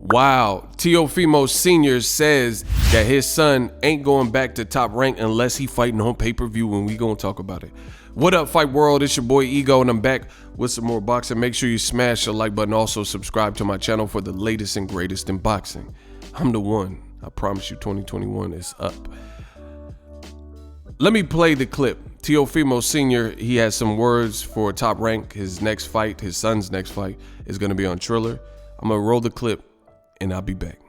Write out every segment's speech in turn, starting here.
Wow, Teofimo Sr. says that his son ain't going back to Top Rank unless he fighting on pay-per-view, and we gonna talk about it. What up, Fight World? It's your boy Ego, and I'm back with some more boxing. Make sure you smash the like button. Also subscribe to my channel for the latest and greatest in boxing. I'm the one. I promise you 2021 is up. Let me play the clip. Teofimo Sr., he has some words for Top Rank. His next fight, his son's next fight, is gonna be on Triller. I'm gonna roll the clip and I'll be back.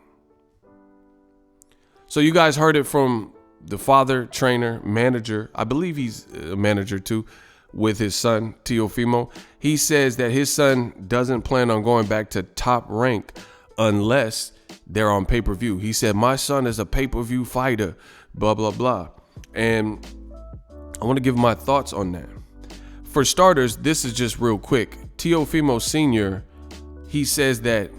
So you guys heard it from the father, trainer, manager. I believe he's a manager too, with his son, Teofimo. He says that his son doesn't plan on going back to Top Rank unless they're on pay-per-view. He said, my son is a pay-per-view fighter, blah, blah, blah. And I want to give my thoughts on that. For starters, this is just real quick. Teofimo Sr., he says that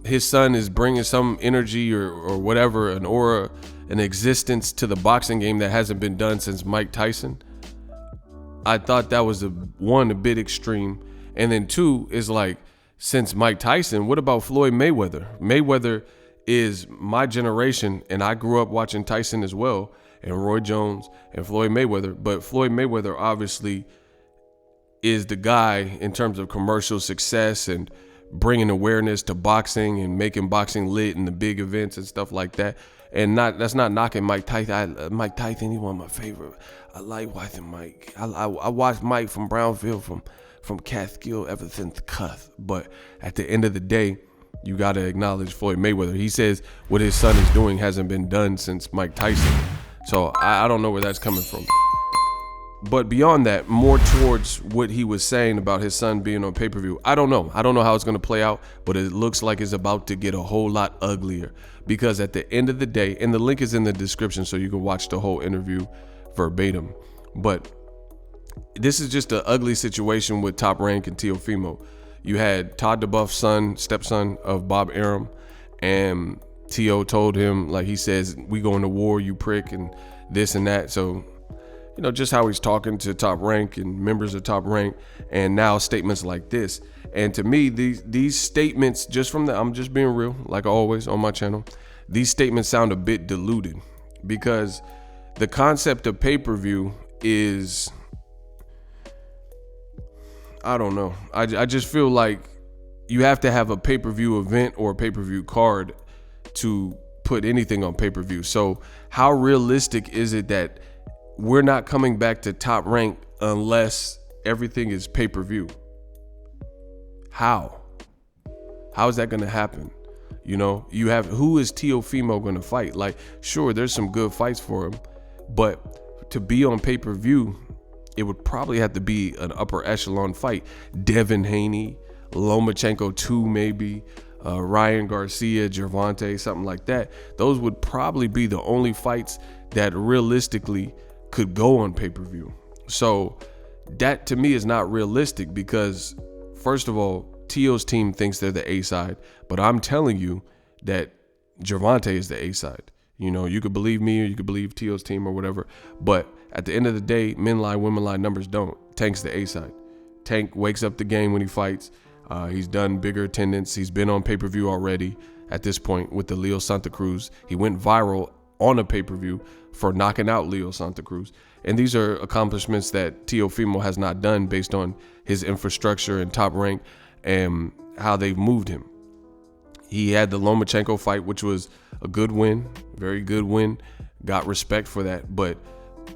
his son is bringing some energy or whatever, an aura, an existence to the boxing game that hasn't been done since Mike Tyson. I thought that was a bit extreme. And then two is like, since Mike Tyson, what about Floyd Mayweather? Mayweather is my generation, and I grew up watching Tyson as well, and Roy Jones and Floyd Mayweather. But Floyd Mayweather obviously is the guy in terms of commercial success and bringing awareness to boxing and making boxing lit in the big events and stuff like that. And that's not knocking Mike Tyson. Mike Tyson, he one of my favorite. I like watching Mike. I watched Mike from Brownfield, from Catskill ever since Cuss. But at the end of the day, you got to acknowledge Floyd Mayweather. He says what his son is doing hasn't been done since Mike Tyson. So I don't know where that's coming from. But beyond that, more towards what he was saying about his son being on pay-per-view, I don't know. I don't know how it's going to play out, but it looks like it's about to get a whole lot uglier. Because at the end of the day, and the link is in the description so you can watch the whole interview verbatim, but this is just an ugly situation with Top Rank and Teofimo. You had Todd DeBuff's stepson of Bob Arum, and Teo told him, like he says, we going to war, you prick, and this and that. So, you know, just how he's talking to Top Rank and members of Top Rank, and now statements like this. And to me, these statements, just from I'm just being real, like always on my channel, these statements sound a bit diluted, because the concept of pay-per-view is, I don't know. I just feel like you have to have a pay-per-view event or a pay-per-view card to put anything on pay-per-view. So how realistic is it that we're not coming back to Top Rank unless everything is pay-per-view? How is that going to happen? You know, you have, who is Teofimo going to fight? Like, sure, there's some good fights for him, but to be on pay-per-view, it would probably have to be an upper echelon fight. Devin Haney, Lomachenko 2 maybe, Ryan Garcia, Gervonta, something like that. Those would probably be the only fights that realistically could go on pay-per-view. So that to me is not realistic, because first of all, Teo's team thinks they're the A side, but I'm telling you that Gervonta is the A side. You know, you could believe me or you could believe Teo's team or whatever, but at the end of the day, men lie, women lie, numbers don't. Tank's the A side. Tank wakes up the game when he fights. He's done bigger attendance. He's been on pay-per-view already at this point with the Leo Santa Cruz. He went viral on a pay-per-view for knocking out Leo Santa Cruz. And these are accomplishments that Teofimo has not done based on his infrastructure and Top Rank and how they've moved him. He had the Lomachenko fight, which was a good win, very good win. Got respect for that, but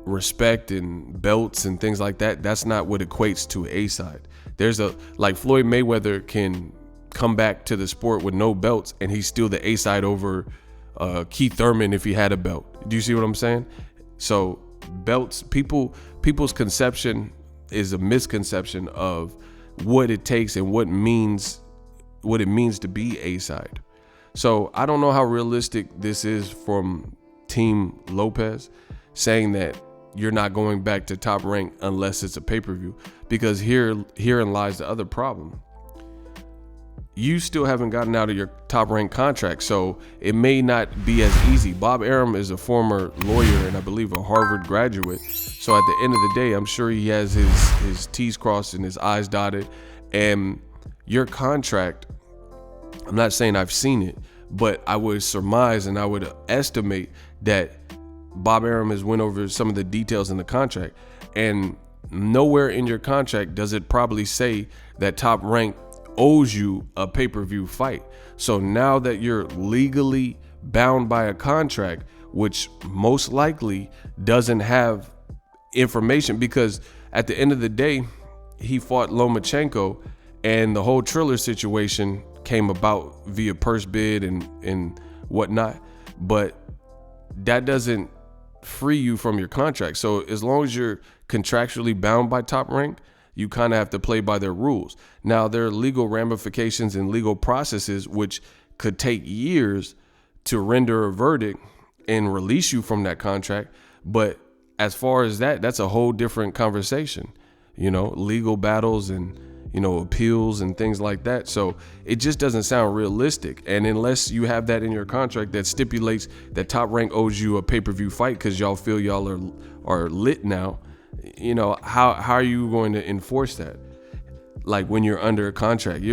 respect and belts and things like that, that's not what equates to A side. There's like Floyd Mayweather can come back to the sport with no belts and he's still the A side over Keith Thurman if he had a belt. Do you see what I'm saying? So belts, people's conception is a misconception of what it takes and what it means to be A side. So I don't know how realistic this is from Team Lopez saying that you're not going back to Top Rank unless it's a pay-per-view, because herein lies the other problem. You still haven't gotten out of your Top Rank contract, so it may not be as easy. Bob Arum is a former lawyer and I believe a Harvard graduate. So at the end of the day, I'm sure he has his T's crossed and his I's dotted. And your contract, I'm not saying I've seen it, but I would surmise and I would estimate that Bob Arum has went over some of the details in the contract, and nowhere in your contract does it probably say that Top Rank owes you a pay-per-view fight. So now that you're legally bound by a contract, which most likely doesn't have information, because at the end of the day, he fought Lomachenko and the whole Triller situation came about via purse bid and whatnot. But that doesn't free you from your contract. So as long as you're contractually bound by Top Rank, you kind of have to play by their rules. Now, there are legal ramifications and legal processes which could take years to render a verdict and release you from that contract. But as far as that, that's a whole different conversation, legal battles and, appeals and things like that. So it just doesn't sound realistic. And unless you have that in your contract that stipulates that Top Rank owes you a pay-per-view fight because y'all feel y'all are lit now, how are you going to enforce that? Like when you're under a contract,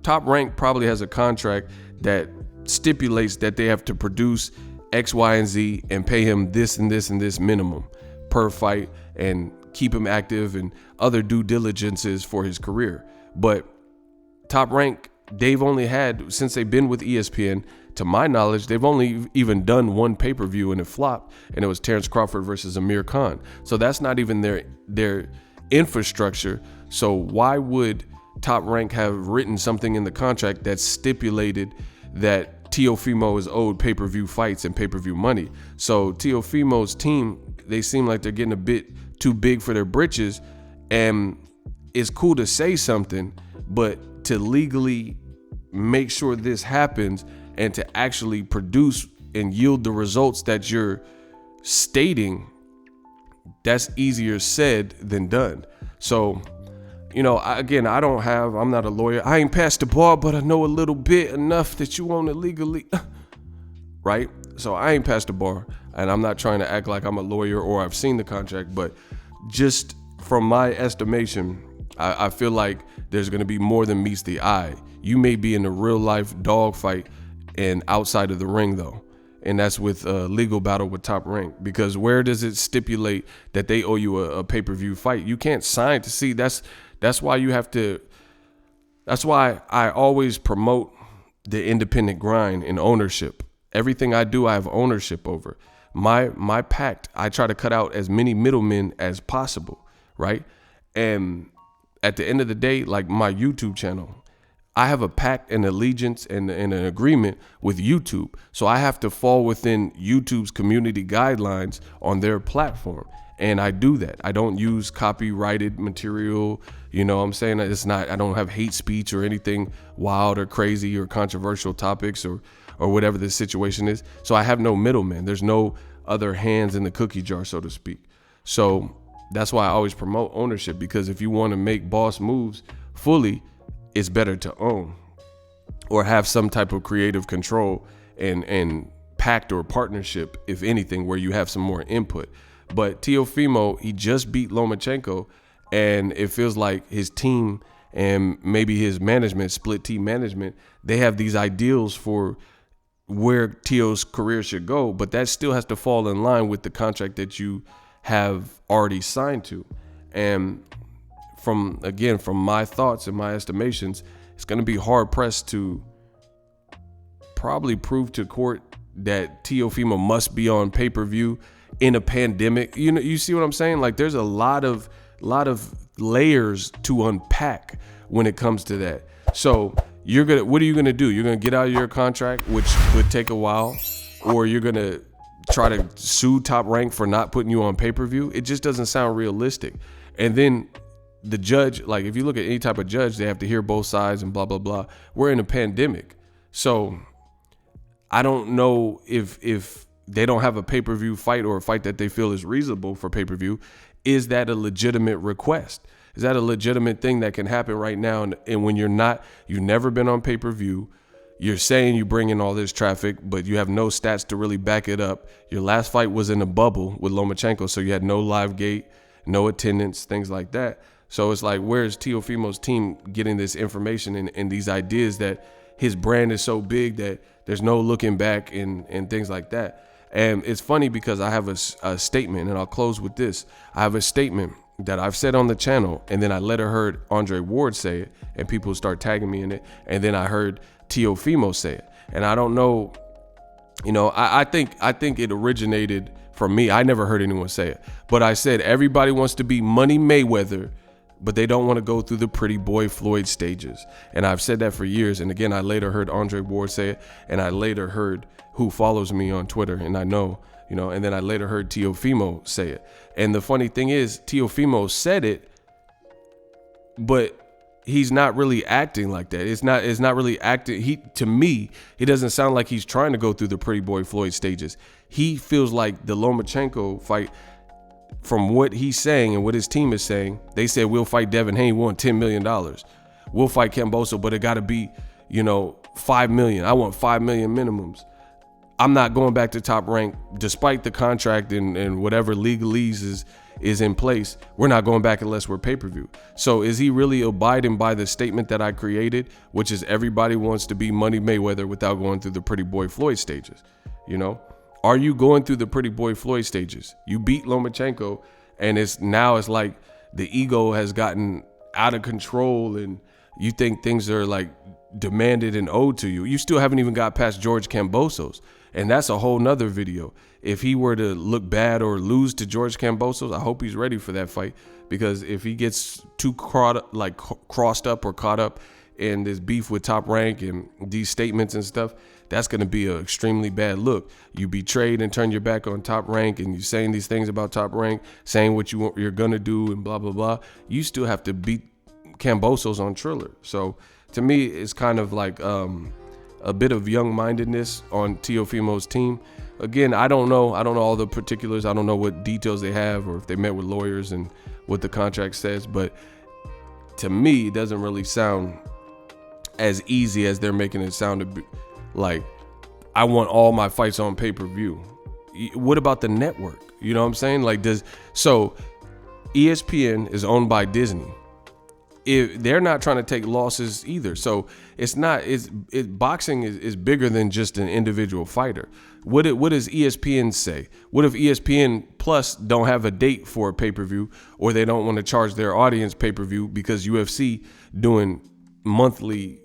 Top Rank probably has a contract that stipulates that they have to produce X, Y, and Z and pay him this and this and this minimum per fight and keep him active and other due diligences for his career. But Top Rank, they've only had, since they've been with ESPN, to my knowledge, they've only even done one pay-per-view and it flopped, and it was Terrence Crawford versus Amir Khan. So that's not even their infrastructure. So why would Top Rank have written something in the contract that stipulated that Teofimo is owed pay-per-view fights and pay-per-view money? So Teofimo's team, they seem like they're getting a bit too big for their britches, and it's cool to say something, but to legally make sure this happens and to actually produce and yield the results that you're stating, that's easier said than done. So, I'm not a lawyer. I ain't passed the bar, but I know a little bit enough that you want to legally, right? So I ain't passed the bar, and I'm not trying to act like I'm a lawyer or I've seen the contract, but just from my estimation, I feel like there's going to be more than meets the eye. You may be in a real life dog fight and outside of the ring though. And that's with a legal battle with Top Rank, because where does it stipulate that they owe you a pay-per-view fight? You can't sign to see. That's why I always promote the independent grind and ownership. Everything I do, I have ownership over. My pact, I try to cut out as many middlemen as possible, right? And at the end of the day, like my YouTube channel, I have a pact and allegiance and an agreement with YouTube. So I have to fall within YouTube's community guidelines on their platform. And I do that. I don't use copyrighted material. I'm saying that I don't have hate speech or anything wild or crazy or controversial topics or whatever the situation is. So I have no middleman. There's no other hands in the cookie jar, so to speak. So that's why I always promote ownership, because if you want to make boss moves fully, it's better to own or have some type of creative control and pact or partnership, if anything, where you have some more input. But Teofimo, he just beat Lomachenko, and it feels like his team and maybe his management, split team management, they have these ideals for where Teo's career should go, but that still has to fall in line with the contract that you have already signed to. And from my thoughts and my estimations, it's going to be hard pressed to probably prove to court that Teofimo must be on pay-per-view in a pandemic. You see what I'm saying? Like, there's a lot of layers to unpack when it comes to that. So what are you gonna do? You're gonna get out of your contract, which could take a while, or you're gonna try to sue Top Rank for not putting you on pay-per-view? It just doesn't sound realistic. And then the judge, like if you look at any type of judge, they have to hear both sides and blah, blah, blah. We're in a pandemic. So I don't know if they don't have a pay-per-view fight or a fight that they feel is reasonable for pay-per-view. Is that a legitimate request? Is that a legitimate thing that can happen right now? And when you've never been on pay-per-view, you're saying you bring in all this traffic, but you have no stats to really back it up. Your last fight was in a bubble with Lomachenko, so you had no live gate, no attendance, things like that. So it's like, where's Teofimo's team getting this information and these ideas that his brand is so big that there's no looking back and things like that. And it's funny because I have a statement, and I'll close with this. I have a statement that I've said on the channel, and then I later heard Andre Ward say it, and people start tagging me in it, and then I heard Teofimo say it. And I don't know, you know, I think it originated from me. I never heard anyone say it, but I said everybody wants to be Money Mayweather, but they don't want to go through the pretty boy Floyd stages. And I've said that for years. And again, I later heard Andre Ward say it, and I later heard who follows me on Twitter, and I know, you know, and then I later heard Teofimo say it. And the funny thing is, Teofimo said it, but he's not really acting like that. It's not really acting. To me, he doesn't sound like he's trying to go through the pretty boy Floyd stages. He feels like the Lomachenko fight, from what he's saying and what his team is saying, they said, we'll fight Devin Haney, we want $10 million. We'll fight Kambosos, but it got to be, you know, $5 million. I want $5 million minimums. I'm not going back to Top Rank, despite the contract and whatever legalese is in place. We're not going back unless we're pay-per-view. So is he really abiding by the statement that I created, which is everybody wants to be Money Mayweather without going through the pretty boy Floyd stages? You know, are you going through the pretty boy Floyd stages? You beat Lomachenko, and it's like the ego has gotten out of control, and you think things are like demanded and owed to you. You still haven't even got past George Kambosos. And that's a whole nother video. If he were to look bad or lose to George Kambosos, I hope he's ready for that fight, because if he gets too crossed up or caught up in this beef with Top Rank and these statements and stuff, that's going to be an extremely bad look. You betrayed and turned your back on Top Rank, and you're saying these things about Top Rank, saying what you're going to do and blah, blah, blah. You still have to beat Kambosos on Triller. So to me, it's kind of like a bit of young-mindedness on Teofimo's team. Again, I don't know all the particulars. I don't know what details they have, or if they met with lawyers and what the contract says. But to me, it doesn't really sound as easy as they're making it sound to be. Like, I want all my fights on pay-per-view. What about the network? You know what I'm saying? Like, so ESPN is owned by Disney. If they're not trying to take losses either. So boxing is bigger than just an individual fighter. What does ESPN say? What if ESPN Plus don't have a date for a pay-per-view, or they don't want to charge their audience pay-per-view because UFC doing monthly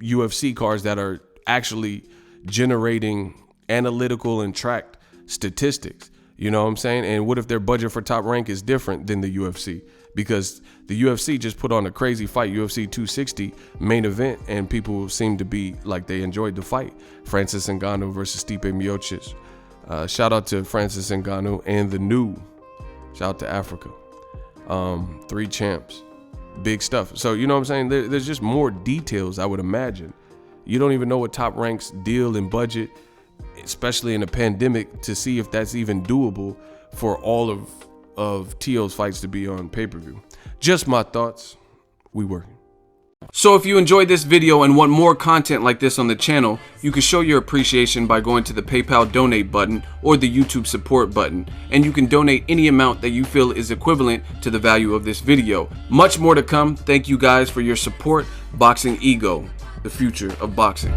UFC cards that are actually generating analytical and tracked statistics? You know what I'm saying? And what if their budget for Top Rank is different than the UFC? Because the UFC just put on a crazy fight, UFC 260 main event, and people seem to be like they enjoyed the fight. Francis Ngannou versus Stipe Miocic. Shout out to Francis Ngannou and the new. Shout out to Africa. 3 champs. Big stuff. So, you know what I'm saying? There's just more details, I would imagine. You don't even know what Top Rank's deal and budget, especially in a pandemic, to see if that's even doable for all of Teo's fights to be on pay-per-view. Just my thoughts. We working. So if you enjoyed this video and want more content like this on the channel, you can show your appreciation by going to the PayPal donate button or the YouTube support button, and you can donate any amount that you feel is equivalent to the value of this video. Much more to come. Thank you guys for your support. Boxingego, the future of boxing.